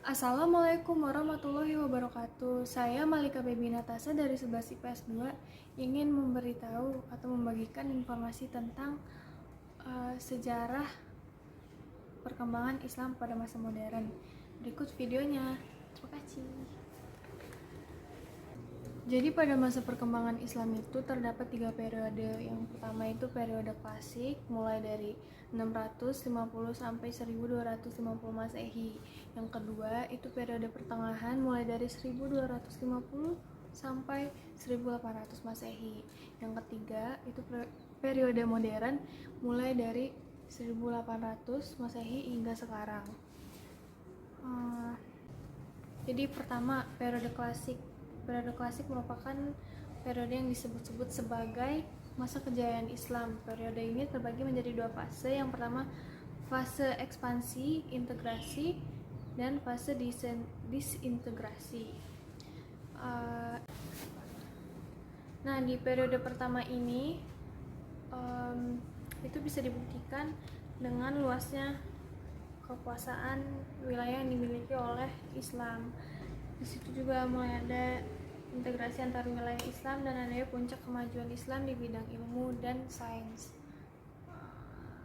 Assalamualaikum warahmatullahi wabarakatuh. Saya Malika Baby Natasa dari 11 IPS 2 ingin memberitahu atau membagikan informasi tentang sejarah perkembangan Islam pada masa modern. Berikut videonya. Terima kasih. Jadi pada masa perkembangan Islam itu terdapat 3 periode. Yang pertama itu periode klasik mulai dari 650 sampai 1250 Masehi. Yang kedua itu periode pertengahan mulai dari 1250 sampai 1800 Masehi. Yang ketiga itu periode modern mulai dari 1800 Masehi hingga sekarang. Jadi pertama, periode klasik. Periode klasik merupakan periode yang disebut-sebut sebagai masa kejayaan Islam. Periode ini terbagi menjadi 2 fase. Yang pertama, fase ekspansi, integrasi, dan fase disintegrasi. Nah, di periode pertama ini itu bisa dibuktikan dengan luasnya kekuasaan wilayah yang dimiliki oleh Islam. Di situ juga mulai ada integrasi antar wilayah Islam dan adanya puncak kemajuan Islam di bidang ilmu dan sains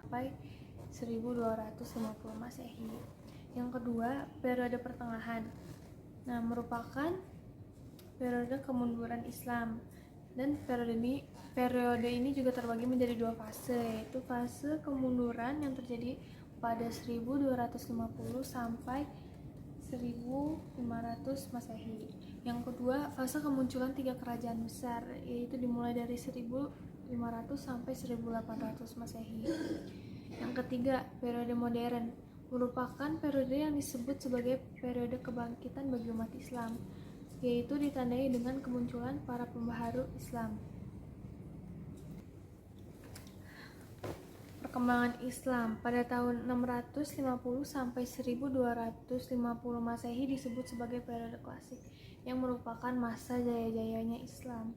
sampai 1250 Masehi. Yang kedua, periode pertengahan. Nah, merupakan periode kemunduran Islam, dan periode ini juga terbagi menjadi 2 fase, yaitu fase kemunduran yang terjadi pada 1250 sampai 1500 Masehi. Yang kedua, fase kemunculan 3 kerajaan besar, yaitu dimulai dari 1500 sampai 1800 Masehi. Yang ketiga, periode modern, merupakan periode yang disebut sebagai periode kebangkitan bagi umat Islam, yaitu ditandai dengan kemunculan para pembaharu Islam. Perkembangan Islam pada tahun 650 sampai 1250 Masehi disebut sebagai periode klasik yang merupakan masa jaya-jayanya Islam.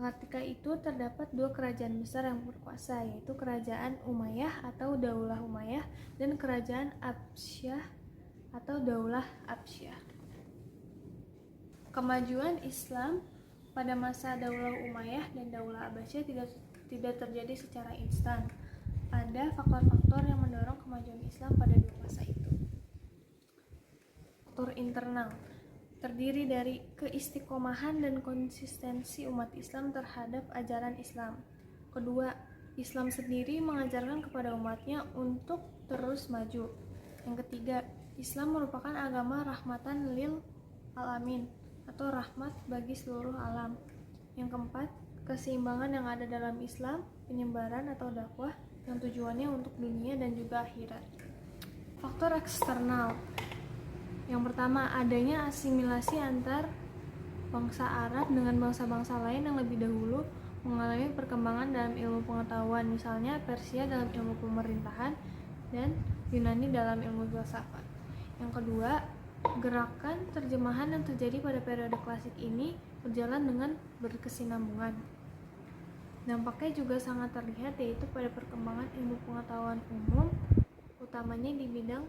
Ketika itu terdapat 2 kerajaan besar yang berkuasa, yaitu kerajaan Umayyah atau Daulah Umayyah dan kerajaan Abbasiyah atau Daulah Abbasiyah. Kemajuan Islam pada masa Daulah Umayyah dan Daulah Abbasiyah tidak terjadi secara instan. Ada faktor-faktor yang mendorong kemajuan Islam pada 2 masa itu. Faktor internal terdiri dari keistiqomahan dan konsistensi umat Islam terhadap ajaran Islam. Kedua, Islam sendiri mengajarkan kepada umatnya untuk terus maju. Yang ketiga, Islam merupakan agama rahmatan lil alamin atau rahmat bagi seluruh alam. Yang keempat, keseimbangan yang ada dalam Islam, penyebaran atau dakwah yang tujuannya untuk dunia dan juga akhirat. Faktor eksternal. Yang pertama, adanya asimilasi antar bangsa Arab dengan bangsa-bangsa lain yang lebih dahulu mengalami perkembangan dalam ilmu pengetahuan, misalnya Persia dalam ilmu pemerintahan dan Yunani dalam ilmu filsafat. Yang kedua, gerakan terjemahan yang terjadi pada periode klasik ini berjalan dengan berkesinambungan. Dampaknya juga sangat terlihat, yaitu pada perkembangan ilmu pengetahuan umum, utamanya di bidang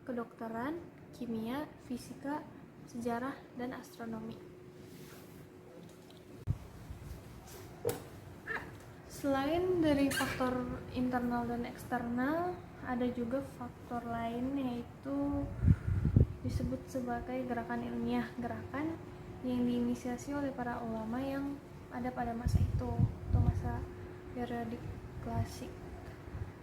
kedokteran, kimia, fisika, sejarah, dan astronomi. Selain dari faktor internal dan eksternal, ada juga faktor lain, yaitu disebut sebagai gerakan ilmiah, gerakan yang diinisiasi oleh para ulama yang ada pada masa itu atau masa periode klasik.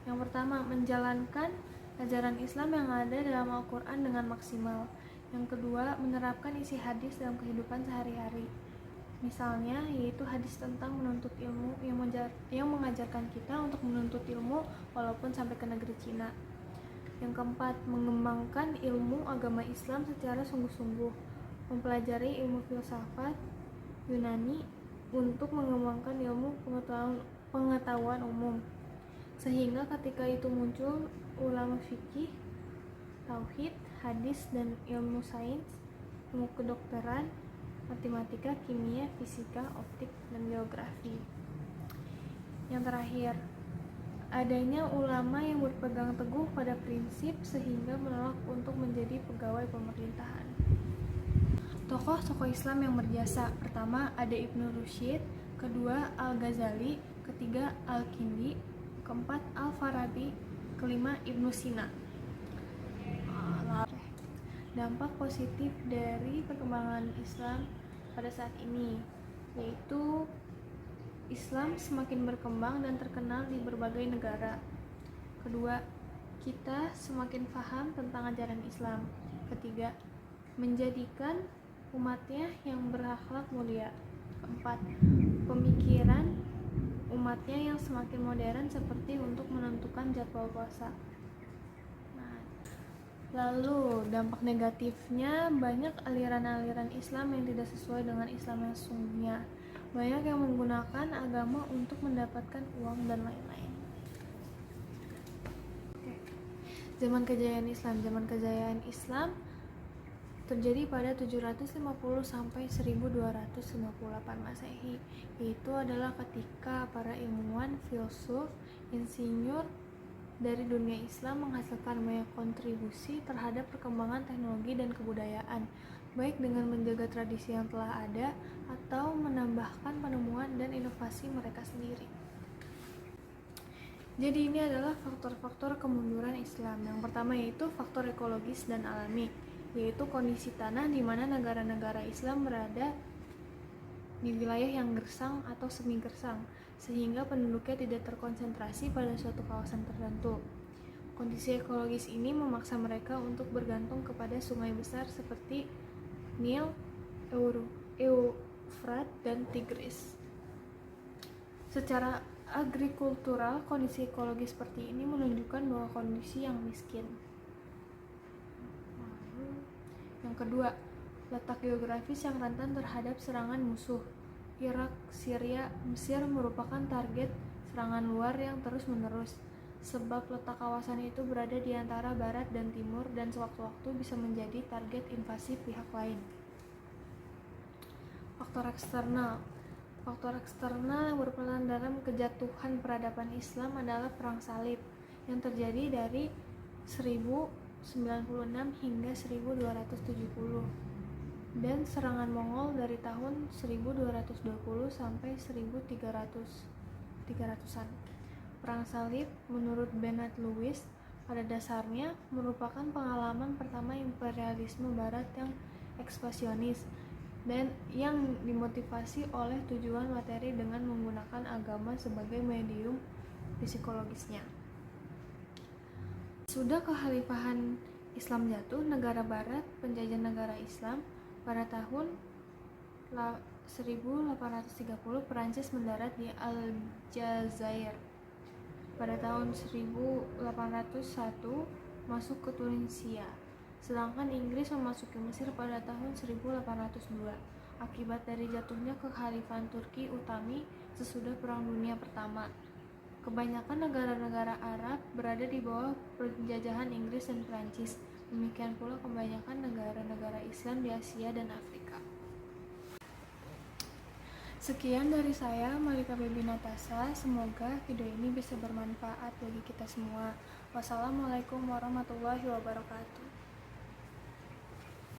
Yang pertama, menjalankan ajaran Islam yang ada dalam Al-Quran dengan maksimal. Yang kedua, menerapkan isi hadis dalam kehidupan sehari-hari. Misalnya, yaitu hadis tentang menuntut ilmu yang mengajarkan kita untuk menuntut ilmu walaupun sampai ke negeri Cina. Yang keempat, mengembangkan ilmu agama Islam secara sungguh-sungguh, mempelajari ilmu filsafat Yunani untuk mengembangkan ilmu pengetahuan umum, sehingga ketika itu muncul ulama fikih, tauhid, hadis, dan ilmu sains, ilmu kedokteran, matematika, kimia, fisika, optik, dan geografi. Yang terakhir, adanya ulama yang berpegang teguh pada prinsip sehingga menolak untuk menjadi pegawai pemerintahan. Tokoh-tokoh Islam yang berjasa: pertama, ada Ibnu Rusyid; kedua, Al-Ghazali; ketiga, Al-Kindi; keempat, Al-Farabi; kelima, Ibnu Sina. Dampak positif dari perkembangan Islam pada saat ini yaitu Islam semakin berkembang dan terkenal di berbagai negara. Kedua, kita semakin paham tentang ajaran Islam. Ketiga, menjadikan umatnya yang berakhlak mulia. Keempat, pemikiran umatnya yang semakin modern seperti untuk menentukan jadwal puasa. Lalu dampak negatifnya, banyak aliran-aliran Islam yang tidak sesuai dengan Islam yang sesungguhnya. Banyak yang menggunakan agama untuk mendapatkan uang dan lain-lain. Zaman kejayaan Islam terjadi pada 750 sampai 1258 Masehi, yaitu adalah ketika para ilmuwan, filsuf, insinyur dari dunia Islam menghasilkan banyak kontribusi terhadap perkembangan teknologi dan kebudayaan, baik dengan menjaga tradisi yang telah ada atau menambahkan penemuan dan inovasi mereka sendiri. Jadi ini adalah faktor-faktor kemunduran Islam. Yang pertama yaitu faktor ekologis dan alami, yaitu kondisi tanah di mana negara-negara Islam berada di wilayah yang gersang atau semi gersang, sehingga penduduknya tidak terkonsentrasi pada suatu kawasan tertentu. Kondisi ekologis ini memaksa mereka untuk bergantung kepada sungai besar seperti Nil, Eufrat, dan Tigris. Secara agrikultural, kondisi ekologis seperti ini menunjukkan bahwa kondisi yang miskin. Yang kedua, letak geografis yang rentan terhadap serangan musuh. Irak, Syria, Mesir merupakan target serangan luar yang terus-menerus, sebab letak kawasan itu berada di antara barat dan timur dan sewaktu-waktu bisa menjadi target invasi pihak lain. Faktor eksternal yang berperan dalam kejatuhan peradaban Islam adalah Perang Salib yang terjadi dari 1096 hingga 1270 dan serangan Mongol dari tahun 1220 sampai 1300-an. Perang Salib menurut Bernard Lewis pada dasarnya merupakan pengalaman pertama imperialisme barat yang ekspansionis dan yang dimotivasi oleh tujuan materi dengan menggunakan agama sebagai medium psikologisnya. Sudah kekhalifahan Islam jatuh, negara barat penjajah negara Islam, pada tahun 1830 Perancis mendarat di Aljazair. Pada tahun 1801 masuk ke Tunisia. Sedangkan Inggris memasuki Mesir pada tahun 1802 akibat dari jatuhnya kekhalifahan Turki Utami sesudah Perang Dunia Pertama. Kebanyakan negara-negara Arab berada di bawah penjajahan Inggris dan Prancis. Demikian pula kebanyakan negara-negara Islam di Asia dan Afrika. Sekian dari saya, Malika Baby Natasha. Semoga video ini bisa bermanfaat bagi kita semua. Wassalamualaikum warahmatullahi wabarakatuh.